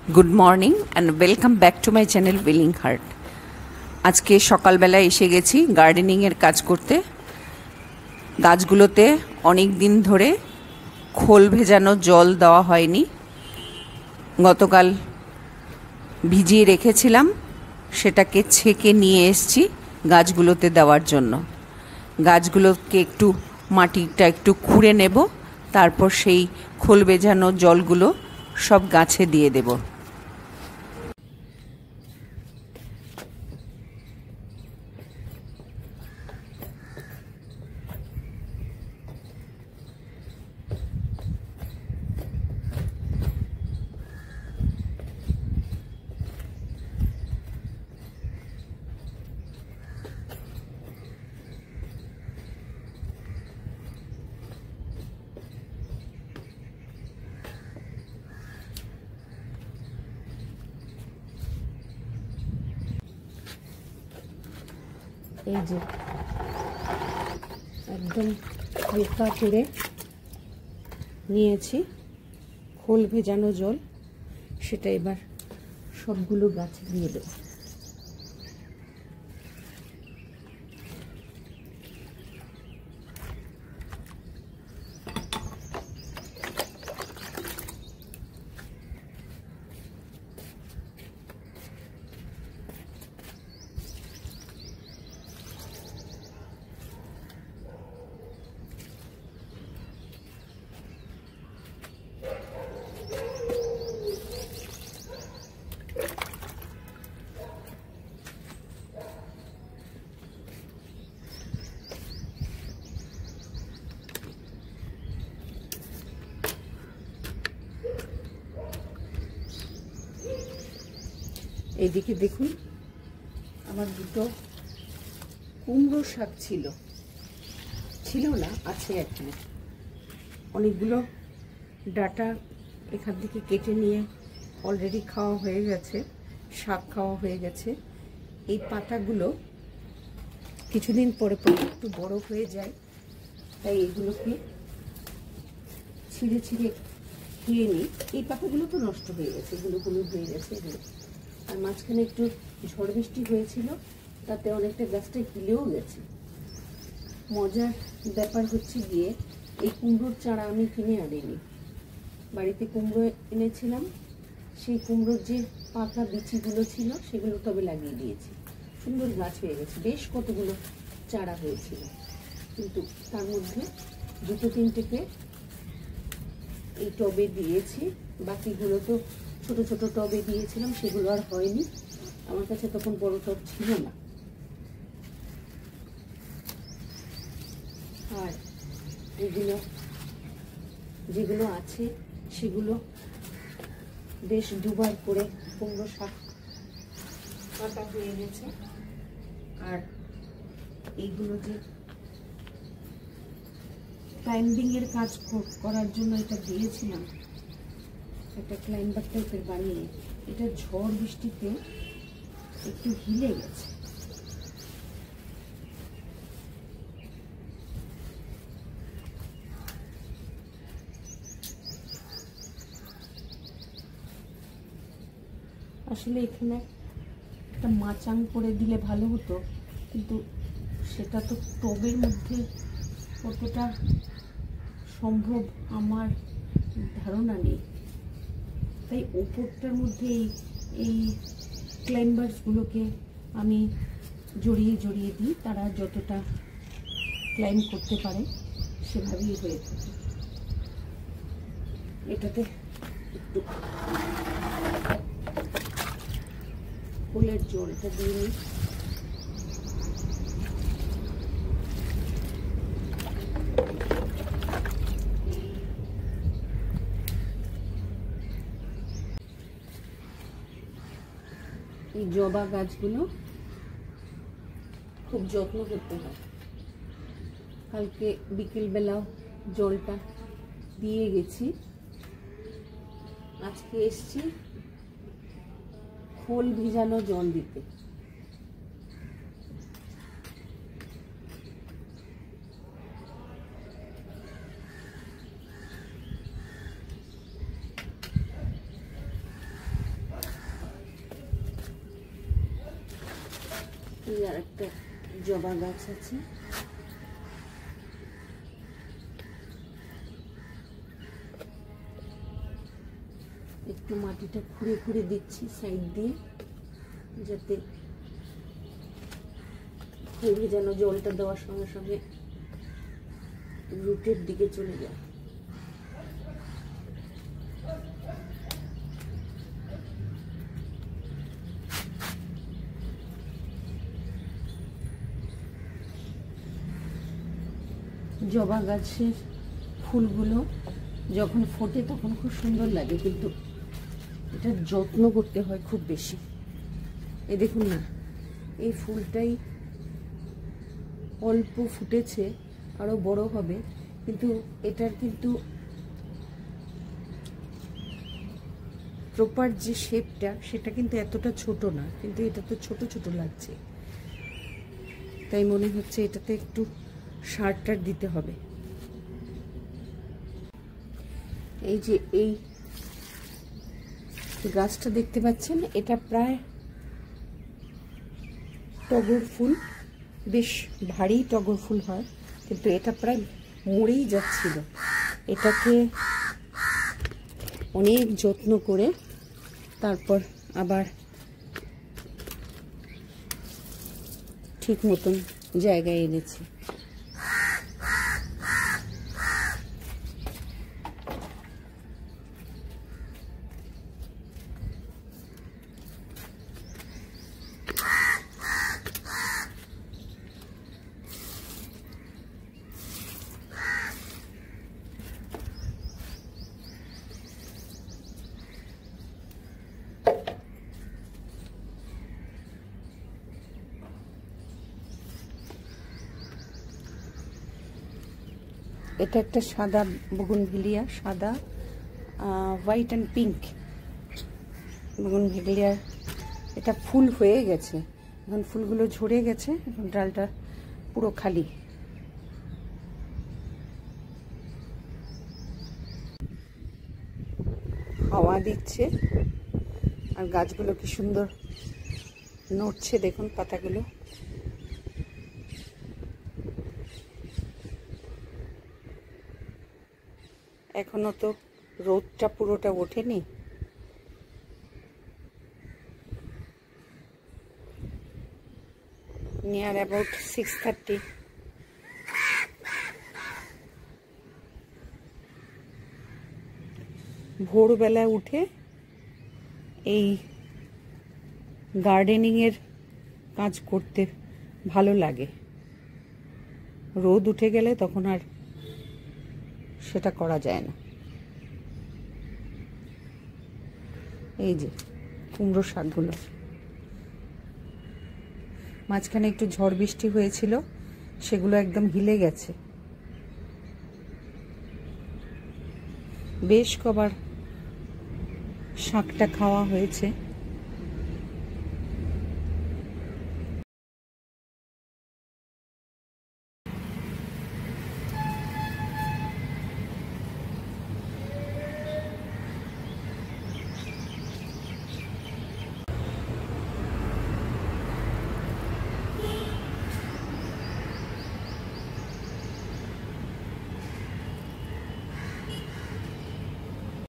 Good morning and welcome back to my channel willing heart. आज के सकाल बेला एसे गेছি गार्डनिंगেर काज करते। गाछगुलोते अनेक दिन धरे खोल भेजानो जल देওয়া হয়নি। गतकाल ভিজিয়ে রেখেছিলাম, সেটাকে ছেঁকে নিয়ে এসেছি গাছগুলোতে দেওয়ার জন্য। গাছগুলোকে একটু মাটিটা একটু খুঁড়ে নেব, তারপর সেই খোল ভেজানো জলগুলো সব গাছে দিয়ে দেব। এই যে একদম হালকা করে নিয়েছি খোল ভেজানো জল, সেটা এবার সবগুলো গাছে দিয়ে দেব। এইদিকে দেখুন, আমার দুটো কুমড়ো শাক ছিল না, আছে এখানে। অনেকগুলো ডাটা এখান থেকে কেটে নিয়ে অলরেডি খাওয়া হয়ে গেছে, শাক খাওয়া হয়ে গেছে। এই পাতাগুলো কিছুদিন পরে পরে একটু বড় হয়ে যায়, তাই এগুলোকে ছিঁড়ে ছিঁড়ে খেয়ে নিই। এই পাতাগুলো তো নষ্ট হয়ে গেছে, এগুলো হলুদ হয়ে গেছে এগুলো। আর মাঝখানে একটু ঝড় বৃষ্টি হয়েছিল, তাতে অনেকটা গাছটা হিলেও গেছে। মজার ব্যাপার হচ্ছে গিয়ে এই কুমড়োর চারা আমি কিনে আনিনি, বাড়িতে কুমড়ো এনেছিলাম। সেই কুমড়োর যে পাতা বিচিগুলো ছিল সেগুলো তবে লাগিয়ে দিয়েছি, সুন্দর গাছ হয়ে গেছে। বেশ কতগুলো চারা হয়েছিল, কিন্তু তার মধ্যে দুটো তিনটেকে এই টবে দিয়েছি, বাকিগুলো তো ছোট ছোট টবে দিয়েছিলাম, সেগুলো আর হয়নি। আমার কাছে তখন বড় টব ছিল না। আর এগুলো যেগুলো আছে সেগুলো বেশ দুবার করে কুমড়ো শাক কাটা হয়ে গেছে। আর এইগুলো যে ক্লাইম্বিং এর কাজ করার জন্য এটা দিয়েছিলাম, একটা ক্লাইম্বার টাইপের বানিয়ে, এটা ঝড় বৃষ্টিতে একটু হিলে গেছে। আসলে এখানে একটা মাচাং করে দিলে ভালো হতো, কিন্তু সেটা তো টবের মধ্যে কতটা সম্ভব আমার ধারণা নেই। তাই ওপরটার মধ্যে এই ক্লাইম্বার্সগুলোকে আমি জড়িয়ে জড়িয়ে দিই, তারা যতটা ক্লাইম্ব করতে পারে সেভাবেই হয়ে থাকে। এটাতে একটু ফুলের জলটা দিয়ে নিই। এই জবা গাছগুলো খুব যত্ন করতে হয়। কালকে বিকেলবেলাও জলটা দিয়ে গেছি, আজকে এসছি খোল ভিজানো জল দিতে। এই আর একটা জবা গাছ আছে। একটু মাটিটা খুঁড়ে খুঁড়ে দিচ্ছি সাইড দিয়ে, যাতে যেন জলটা দেওয়ার সঙ্গে সঙ্গে রুটের দিকে চলে যায়। জবা গাছের ফুলগুলো যখন ফোটে তখন খুব সুন্দর লাগে, কিন্তু এটা যত্ন করতে হয় খুব বেশি। এই দেখুন না, এই ফুলটাই অল্প ফুটেছে, আরো বড় হবে, কিন্তু এটার কিন্তু প্রপার যে শেপটা সেটা কিন্তু এতটা ছোট না, কিন্তু এটা তো ছোট ছোট লাগছে। তাই মনে হচ্ছে এটাতে একটু সার টার দিতে হবে। এই যে এই গাছটা দেখতে পাচ্ছেন, এটা প্রায় টগর ফুল, বেশ ভারী টগর ফুল হয়, কিন্তু এটা প্রায় মরেই যাচ্ছিল। এটাকে অনেক যত্ন করে তারপর আবার ঠিক মতন জায়গায় এনেছি। এটা একটা সাদা বুগনভিলিয়া, সাদা হোয়াইট অ্যান্ড পিঙ্ক বুগনভিলিয়া। এটা ফুল হয়ে গেছে, এখন ফুলগুলো ঝরে গেছে, এখন ডালটা পুরো খালি। হাওয়া দিচ্ছে আর গাছগুলো কি সুন্দর নড়ছে, দেখুন পাতাগুলো। এখনো তো রোদটা পুরোটা ওঠেনি। Near about 6:30। ভোরবেলা উঠে এই গার্ডেনিংয়ের কাজ করতে ভালো লাগে। রোদ উঠে গেলে তখন আর সেটা করা যায় না। এই যে কুমড়ো শাকগুলো, মাঝখানে একটু ঝড় বৃষ্টি হয়েছিল, সেগুলো একদম হিলে গেছে। বেশ কবার শাকটা খাওয়া হয়েছে।